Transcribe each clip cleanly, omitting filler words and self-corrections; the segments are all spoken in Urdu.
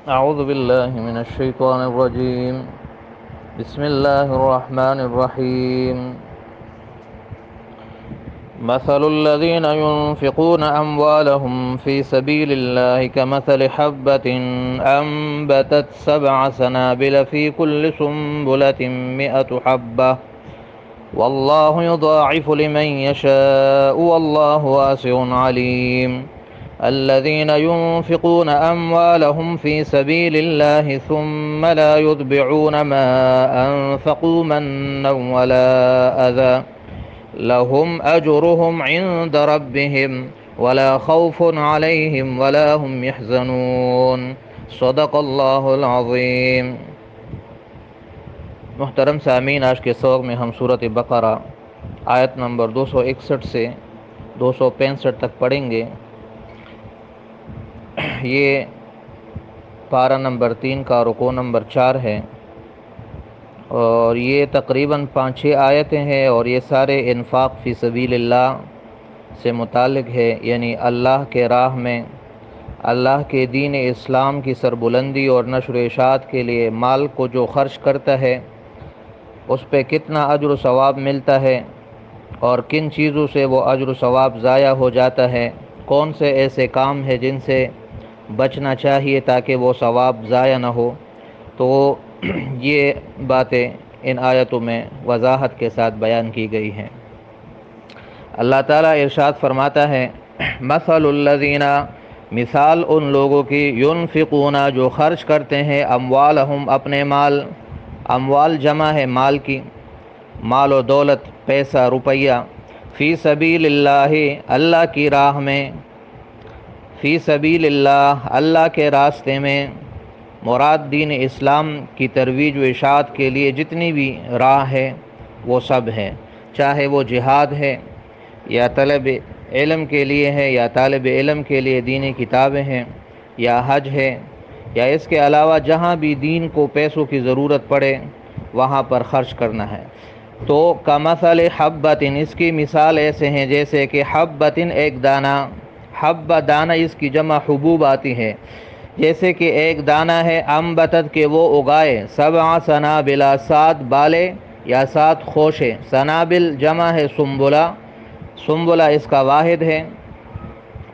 أعوذ بالله من الشيطان الرجيم. بسم الله الرحمن الرحيم. مثل الذين ينفقون أموالهم في سبيل الله كمثل حبة أنبتت 7 سنابل في كل سنبلة 100 حبة والله يضاعف لمن يشاء والله واسع عليم. الذين ينفقون أموالهم في سبيل الله ثم لا يتبعون ما أنفقوا منا ولا أذى لهم أجرهم عند ربهم ولا خوف عليهم ولا هم يحزنون. صدق اللہ العظیم. محترم سامعین، آج کے سبق میں ہم سورۃ بقرہ آیت نمبر 261 سے 265 تک پڑھیں گے. یہ پارہ نمبر 3 کا رکوع نمبر 4 ہے، اور یہ تقریباً 5-6 آیتیں ہیں، اور یہ سارے انفاق فی سبیل اللہ سے متعلق ہے، یعنی اللہ کے راہ میں اللہ کے دین اسلام کی سربلندی اور نشر و اشاعت کے لیے مال کو جو خرچ کرتا ہے اس پہ کتنا اجر و ثواب ملتا ہے، اور کن چیزوں سے وہ اجر و ثواب ضائع ہو جاتا ہے، کون سے ایسے کام ہیں جن سے بچنا چاہیے تاکہ وہ ثواب ضائع نہ ہو. تو یہ باتیں ان آیتوں میں وضاحت کے ساتھ بیان کی گئی ہیں. اللہ تعالیٰ ارشاد فرماتا ہے، مثل الذین، مثال ان لوگوں کی، ينفقون جو خرچ کرتے ہیں، اموالہم اپنے مال، اموال جمع ہے مال کی، مال و دولت، پیسہ، روپیہ، فی سبیل اللہ اللہ کی راہ میں، فی سبیل اللہ اللہ کے راستے میں، مراد دین اسلام کی ترویج و اشاعت کے لیے جتنی بھی راہ ہے وہ سب ہے، چاہے وہ جہاد ہے یا طلب علم کے لیے ہے یا طالب علم کے لیے دینی کتابیں ہیں یا حج ہے، یا اس کے علاوہ جہاں بھی دین کو پیسوں کی ضرورت پڑے وہاں پر خرچ کرنا ہے. تو کمثل حبۃ، اس کی مثال ایسے ہیں جیسے کہ حبۃ ایک دانہ، حبہ دانہ، اس کی جمع حبوب آتی ہے، جیسے کہ ایک دانہ ہے، انبتت کہ وہ اگائے، 7 سنابل 7 بالے یا 7 خوشے، سنابل جمع ہے سنبلہ، سنبلہ اس کا واحد ہے،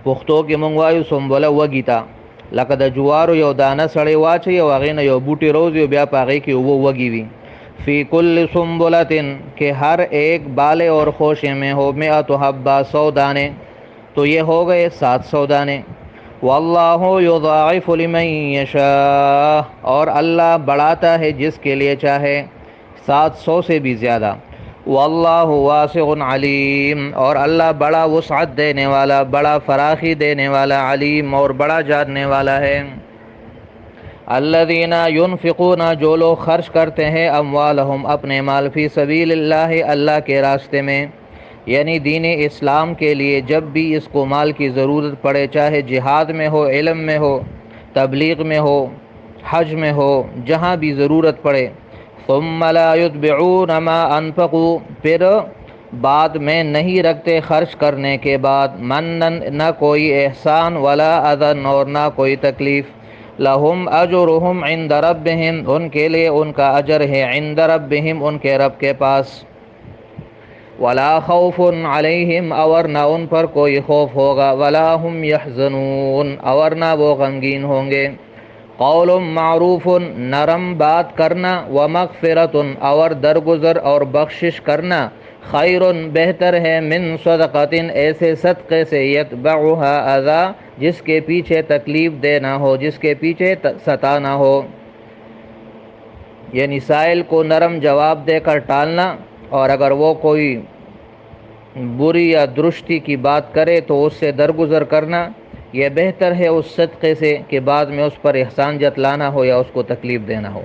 پختو کې مونږ وایو سنبله وږي لکه د جوارو یو دانه سړی واچوي او هغې نه یو بوټی روزي او بیا په هغې کې اوبه وږي وي. فی کل سنبلتن کہ ہر ایک بالے اور خوشے میں ہو، 100 حبہ 100 دانے، تو یہ ہو گئے 700 دانے. واللہ یضاعف لمن یشاء، اور اللہ بڑھاتا ہے جس کے لیے چاہے، 700 سے بھی زیادہ. واللہ واسع علیم، اور اللہ بڑا وسعت دینے والا، بڑا فراخی دینے والا، علیم اور بڑا جاننے والا ہے. الذین ينفقون جو لوگ خرچ کرتے ہیں، اموالہم اپنے مال، فی سبیل اللہ اللہ کے راستے میں، یعنی دین اسلام کے لیے جب بھی اس کو مال کی ضرورت پڑے، چاہے جہاد میں ہو، علم میں ہو، تبلیغ میں ہو، حج میں ہو، جہاں بھی ضرورت پڑے. ثم لا يتبعون ما انفقوا، پھر بعد میں نہیں رکھتے خرچ کرنے کے بعد، منن نہ کوئی احسان، ولا اذن اور نہ کوئی تکلیف، لہم اجرہم عند ربہم ان کے لیے ان کا اجر ہے، عند ربہم ان کے رب کے پاس، ولا خوف علیہم اور نہ ان پر کوئی خوف ہوگا، ولا ہم یحزنون اور نہ وہ غمگین ہوں گے. قول معروف نرم بات کرنا، ومغفرت اور درگزر اور بخشش کرنا، خیر بہتر ہے، من صدقۃ ایسے صدقے سے، یتبعها اذی جس کے پیچھے تکلیف دینا ہو، جس کے پیچھے ستانا ہو، یعنی سائل کو نرم جواب دے کر ٹالنا، اور اگر وہ کوئی بری یا درشتی کی بات کرے تو اس سے درگزر کرنا، یہ بہتر ہے اس صدقے سے کہ بعد میں اس پر احسان جتلانا ہو یا اس کو تکلیف دینا ہو.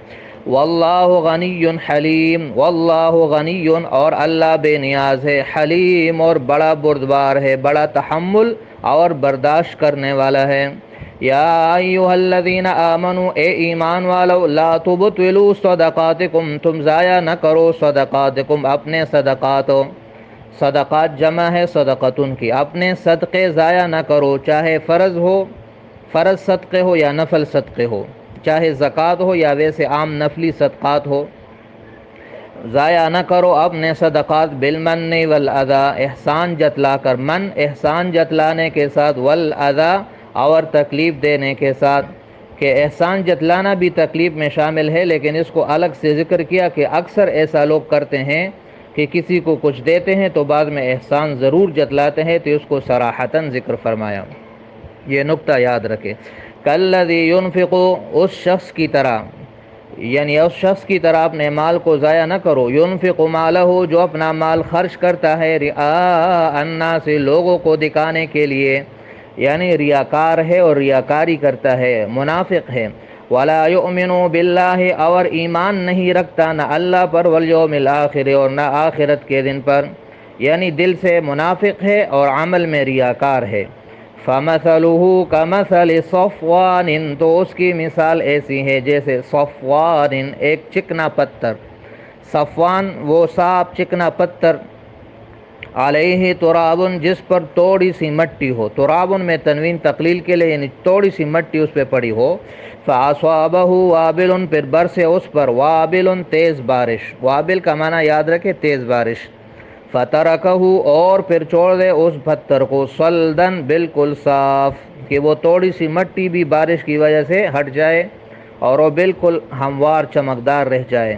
واللہ غنی حلیم، واللہ غنی اور اللہ بے نیاز ہے، حلیم اور بڑا بردبار ہے، بڑا تحمل اور برداشت کرنے والا ہے. یا ایھا الذین آمنوا اے ایمان والو، لا تبطلوا صدقاتکم تم ضائع نہ کرو صدقاتکم اپنے صدقات، صدقات جمع ہے صدقتن کی، اپنے صدقے ضائع نہ کرو، چاہے فرض ہو، فرض صدقے ہو یا نفل صدقے ہو. چاہے زکوٰۃ ہو یا ویسے عام نفلی صدقات ہو۔ ضائع نہ کرو اپنے صدقات بالمن والاذی، احسان جتلا کر، من احسان جتلانے کے ساتھ، والاذی اور تکلیف دینے کے ساتھ، کہ احسان جتلانا بھی تکلیف میں شامل ہے، لیکن اس کو الگ سے ذکر کیا کہ اکثر ایسا لوگ کرتے ہیں کہ کسی کو کچھ دیتے ہیں تو بعد میں احسان ضرور جتلاتے ہیں، تو اس کو صراحتاً ذکر فرمایا۔ یہ نقطہ یاد رکھے۔ کالذی ينفق، اس شخص کی طرح، یعنی اس شخص کی طرح اپنے مال کو ضائع نہ کرو، ينفق مالہ، جو اپنا مال خرچ کرتا ہے، رئاء الناس، لوگوں کو دکھانے کے لیے، یعنی ریاکار ہے اور ریاکاری کرتا ہے، منافق ہے۔ ولا یؤمن باللہ، اور ایمان نہیں رکھتا نہ اللہ پر، والیوم الآخر، اور نہ آخرت کے دن پر، یعنی دل سے منافق ہے اور عمل میں ریاکار ہے۔ فَمَثَلُهُ كَمَثَلِ صَفْوَانٍ، تو اس کی مثال ایسی ہے جیسے صفوان، ایک چکنا پتھر، صفوان وہ صاف چکنا پتھر، علیہ ترابن، جس پر تھوڑی سی مٹی ہو، ترابن میں تنوین تقلیل کے لیے، یعنی تھوڑی سی مٹی اس پہ پڑی ہو، فَأَصَابَهُ وَابِلٌ، پھر برسے اس پر، وابل تیز بارش، وابل کا معنی یاد رکھے تیز بارش، فَتَرَكَهُ، اور پھر چھوڑ دے اس پتھر کو، صَلْدًا، بالکل صاف، کہ وہ تھوڑی سی مٹی بھی بارش کی وجہ سے ہٹ جائے اور وہ بالکل ہموار چمکدار رہ جائے۔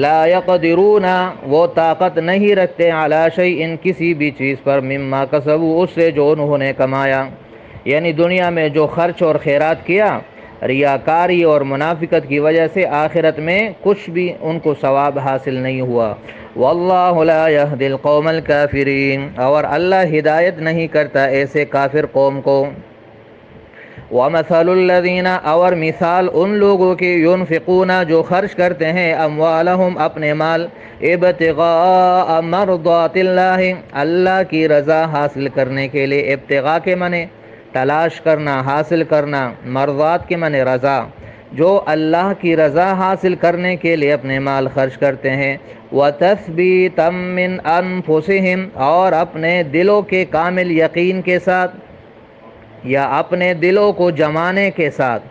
لا یقدرون، وہ طاقت نہیں رکھتے، علی شیء، کسی بھی چیز پر، مما کسبوا، اس سے جو انہوں نے کمایا، یعنی دنیا میں جو خرچ اور خیرات کیا، ریاکاری اور منافقت کی وجہ سے آخرت میں کچھ بھی ان کو ثواب حاصل نہیں ہوا۔ واللہ لا یہدی القوم الکافرین، اور اللہ ہدایت نہیں کرتا ایسے کافر قوم کو۔ وَمَثَلُ الَّذِينَ، اور مثال ان لوگوں کی، ينفقون، جو خرچ کرتے ہیں، اموالہم، اپنے مال، ابتغاء مرضات اللہ، اللہ کی رضا حاصل کرنے کے لیے، ابتغاء کے معنی تلاش کرنا، حاصل کرنا، مرضات کے معنی رضا، جو اللہ کی رضا حاصل کرنے کے لیے اپنے مال خرچ کرتے ہیں، وَتَثْبِيتًا مِّنْ أَنفُسِهِمْ، اور اپنے دلوں کے کامل یقین کے ساتھ، یا اپنے دلوں کو جمانے کے ساتھ،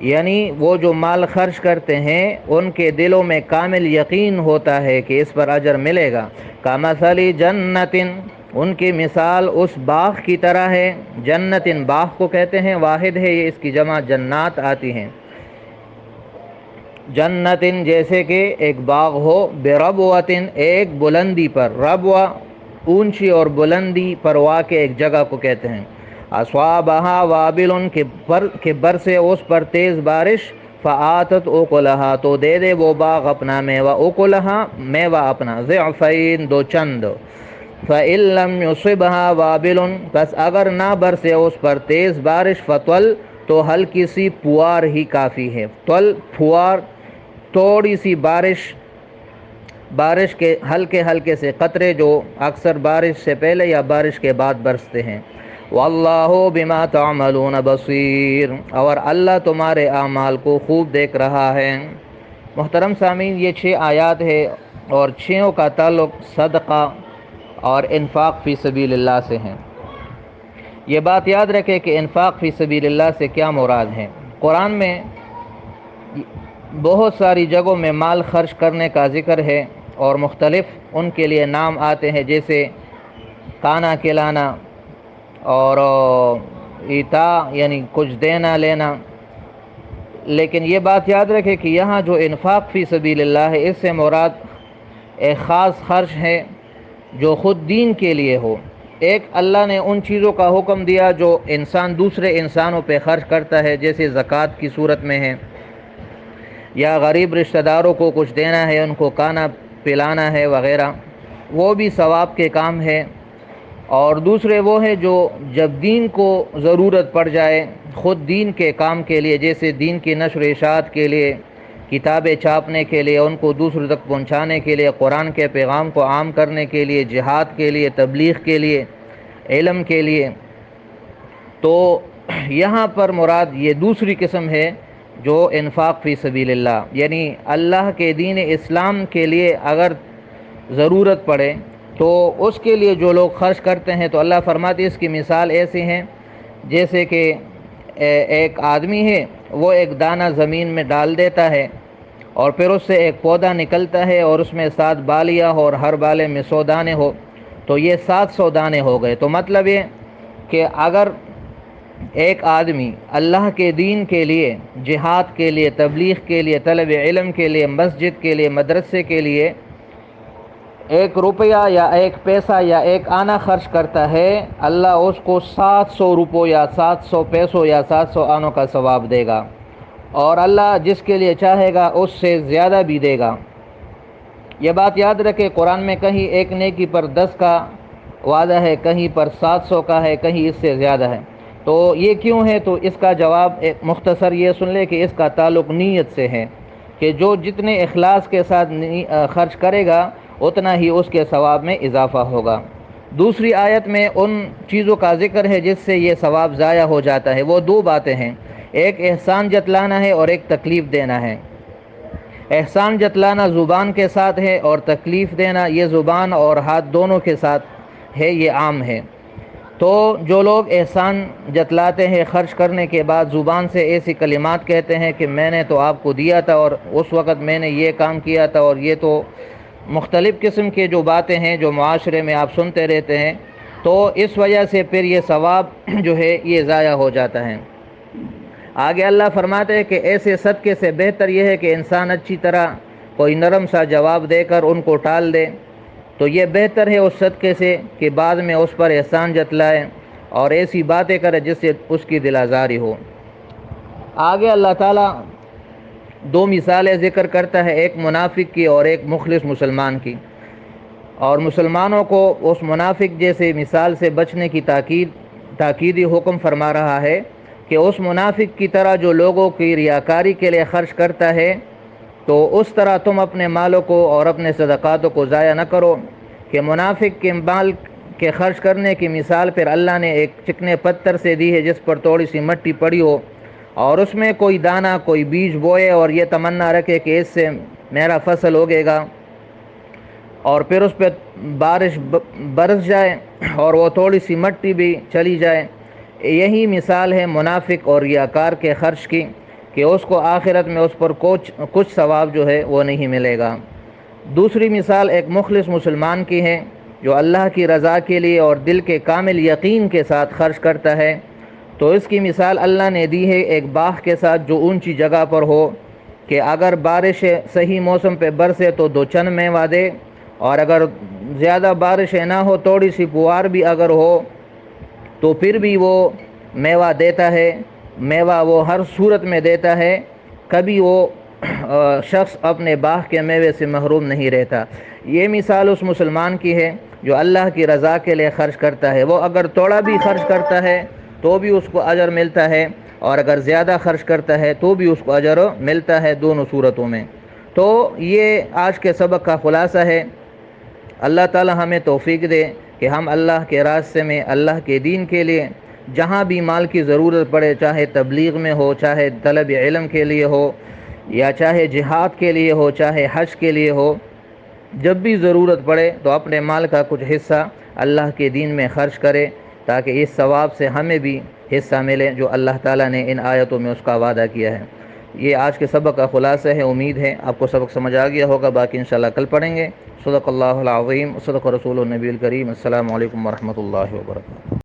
یعنی وہ جو مال خرچ کرتے ہیں ان کے دلوں میں کامل یقین ہوتا ہے کہ اس پر اجر ملے گا۔ کَمَثَلِ جَنَّةٍ، ان کی مثال اس باغ کی طرح ہے، جنت باغ کو کہتے ہیں، واحد ہے یہ، اس کی جمع جنات آتی ہیں، جنت جیسے کہ ایک باغ ہو، بربوۃ، ایک بلندی پر، ربوہ اونچی اور بلندی پر واقع ایک جگہ کو کہتے ہیں، اصابہا وابل، کے برسے اس پر تیز بارش، فآتت اکلہا، تو دے دے وہ باغ اپنا میوہ، اکلہا میوہ اپنا، ضعفین، دو چند، فإن لم یصبہا وابل، بس اگر نہ برسے اس پر تیز بارش، فطل، تو ہلکی سی پھوار ہی کافی ہے، طل پھوار، تھوڑی سی بارش، بارش کے ہلکے ہلکے سے قطرے جو اکثر بارش سے پہلے یا بارش کے بعد برستے ہیں۔ واللہ بما تعملون بصیر، اور اللہ تمہارے اعمال کو خوب دیکھ رہا ہے۔ محترم سامعین، یہ 6 آیات ہے اور 6 کا تعلق صدقہ اور انفاق فی سبیل اللہ سے ہیں۔ یہ بات یاد رکھے کہ انفاق فی سبیل اللہ سے کیا مراد ہے۔ قرآن میں بہت ساری جگہوں میں مال خرچ کرنے کا ذکر ہے اور مختلف ان کے لیے نام آتے ہیں، جیسے کھانا کھلانا اور ایتا، یعنی کچھ دینا لینا، لیکن یہ بات یاد رکھے کہ یہاں جو انفاق فی سبیل اللہ ہے، اس سے مراد ایک خاص خرچ ہے جو خود دین کے لیے ہو۔ ایک اللہ نے ان چیزوں کا حکم دیا جو انسان دوسرے انسانوں پہ خرچ کرتا ہے، جیسے زکوٰۃ کی صورت میں ہے، یا غریب رشتہ داروں کو کچھ دینا ہے، ان کو کھانا پلانا ہے وغیرہ، وہ بھی ثواب کے کام ہے۔ اور دوسرے وہ ہیں جو جب دین کو ضرورت پڑ جائے، خود دین کے کام کے لیے، جیسے دین کی نشر و اشاعت کے لیے، کتابیں چھاپنے کے لیے، ان کو دوسروں تک پہنچانے کے لیے، قرآن کے پیغام کو عام کرنے کے لیے، جہاد کے لیے، تبلیغ کے لیے، علم کے لیے، تو یہاں پر مراد یہ دوسری قسم ہے جو انفاق فی سبیل اللہ، یعنی اللہ کے دین اسلام کے لیے اگر ضرورت پڑے تو اس کے لیے جو لوگ خرچ کرتے ہیں، تو اللہ فرماتے اس کی مثال ایسی ہیں جیسے کہ ایک آدمی ہے وہ ایک دانہ زمین میں ڈال دیتا ہے اور پھر اس سے ایک پودا نکلتا ہے اور اس میں 7 بالیاں ہو اور ہر بالے میں 100 دانے ہو، تو یہ 700 دانے ہو گئے۔ تو مطلب یہ کہ اگر ایک آدمی اللہ کے دین کے لیے، جہاد کے لیے، تبلیغ کے لیے، طلب علم کے لیے، مسجد کے لیے، مدرسے کے لیے 1 روپیہ یا 1 پیسہ یا 1 آنا خرچ کرتا ہے، اللہ اس کو 700 روپوں یا 700 پیسوں یا 700 آنوں کا ثواب دے گا، اور اللہ جس کے لیے چاہے گا اس سے زیادہ بھی دے گا۔ یہ بات یاد رکھے، قرآن میں کہیں 1 نیکی پر 10 کا وعدہ ہے، کہیں پر 700 کا ہے، کہیں اس سے زیادہ ہے۔ تو یہ کیوں ہے؟ تو اس کا جواب ایک مختصر یہ سن لے کہ اس کا تعلق نیت سے ہے، کہ جو جتنے اخلاص کے ساتھ خرچ کرے گا اتنا ہی اس کے ثواب میں اضافہ ہوگا۔ دوسری آیت میں ان چیزوں کا ذکر ہے جس سے یہ ثواب ضائع ہو جاتا ہے، وہ 2 باتیں ہیں، ایک احسان جتلانا ہے اور ایک تکلیف دینا ہے۔ احسان جتلانا زبان کے ساتھ ہے اور تکلیف دینا یہ زبان اور ہاتھ دونوں کے ساتھ ہے، یہ عام ہے۔ تو جو لوگ احسان جتلاتے ہیں خرچ کرنے کے بعد، زبان سے ایسی کلمات کہتے ہیں کہ میں نے تو آپ کو دیا تھا اور اس وقت میں نے یہ کام کیا تھا، اور یہ تو مختلف قسم کے جو باتیں ہیں جو معاشرے میں آپ سنتے رہتے ہیں، تو اس وجہ سے پھر یہ ثواب جو ہے یہ ضائع ہو جاتا ہے۔ آگے اللہ فرماتے ہیں کہ ایسے صدقے سے بہتر یہ ہے کہ انسان اچھی طرح کوئی نرم سا جواب دے کر ان کو ٹال دے، تو یہ بہتر ہے اس صدقے سے کہ بعد میں اس پر احسان جتلائے اور ایسی باتیں کرے جس سے اس کی دل آزاری ہو۔ آگے اللہ تعالیٰ 2 مثالیں ذکر کرتا ہے، ایک منافق کی اور ایک مخلص مسلمان کی، اور مسلمانوں کو اس منافق جیسے مثال سے بچنے کی تاکیدی حکم فرما رہا ہے کہ اس منافق کی طرح جو لوگوں کی ریاکاری کے لیے خرچ کرتا ہے، تو اس طرح تم اپنے مالوں کو اور اپنے صدقاتوں کو ضائع نہ کرو، کہ منافق کے مال کے خرچ کرنے کی مثال پھر اللہ نے ایک چکنے پتھر سے دی ہے جس پر تھوڑی سی مٹی پڑی ہو، اور اس میں کوئی دانہ، کوئی بیج بوئے اور یہ تمنا رکھے کہ اس سے میرا فصل ہوگے گا، اور پھر اس پہ بارش برس جائے اور وہ تھوڑی سی مٹی بھی چلی جائے۔ یہی مثال ہے منافق اور ریاکار کے خرچ کی، کہ اس کو آخرت میں اس پر کچھ ثواب جو ہے وہ نہیں ملے گا۔ دوسری مثال ایک مخلص مسلمان کی ہے جو اللہ کی رضا کے لیے اور دل کے کامل یقین کے ساتھ خرچ کرتا ہے، تو اس کی مثال اللہ نے دی ہے ایک باغ کے ساتھ جو اونچی جگہ پر ہو، کہ اگر بارش صحیح موسم پہ برسے تو 2 چند میوہ دے، اور اگر زیادہ بارشیں نہ ہو، تھوڑی سی پوار بھی اگر ہو تو پھر بھی وہ میوہ دیتا ہے، میوہ وہ ہر صورت میں دیتا ہے، کبھی وہ شخص اپنے باغ کے میوے سے محروم نہیں رہتا۔ یہ مثال اس مسلمان کی ہے جو اللہ کی رضا کے لیے خرچ کرتا ہے، وہ اگر تھوڑا بھی خرچ کرتا ہے تو بھی اس کو اجر ملتا ہے، اور اگر زیادہ خرچ کرتا ہے تو بھی اس کو اجر ملتا ہے، دونوں صورتوں میں۔ تو یہ آج کے سبق کا خلاصہ ہے۔ اللہ تعالی ہمیں توفیق دے کہ ہم اللہ کے راستے میں، اللہ کے دین کے لیے جہاں بھی مال کی ضرورت پڑے، چاہے تبلیغ میں ہو، چاہے طلب علم کے لیے ہو، یا چاہے جہاد کے لیے ہو، چاہے حج کے لیے ہو، جب بھی ضرورت پڑے تو اپنے مال کا کچھ حصہ اللہ کے دین میں خرچ کرے، تاکہ اس ثواب سے ہمیں بھی حصہ ملے جو اللہ تعالیٰ نے ان آیتوں میں اس کا وعدہ کیا ہے۔ یہ آج کے سبق کا خلاصہ ہے، امید ہے آپ کو سبق سمجھ آ گیا ہوگا، باقی انشاءاللہ کل پڑھیں گے۔ صدق اللہ العظیم، صدق رسول النبی الکریم۔ السلام علیکم ورحمۃ اللہ وبرکاتہ۔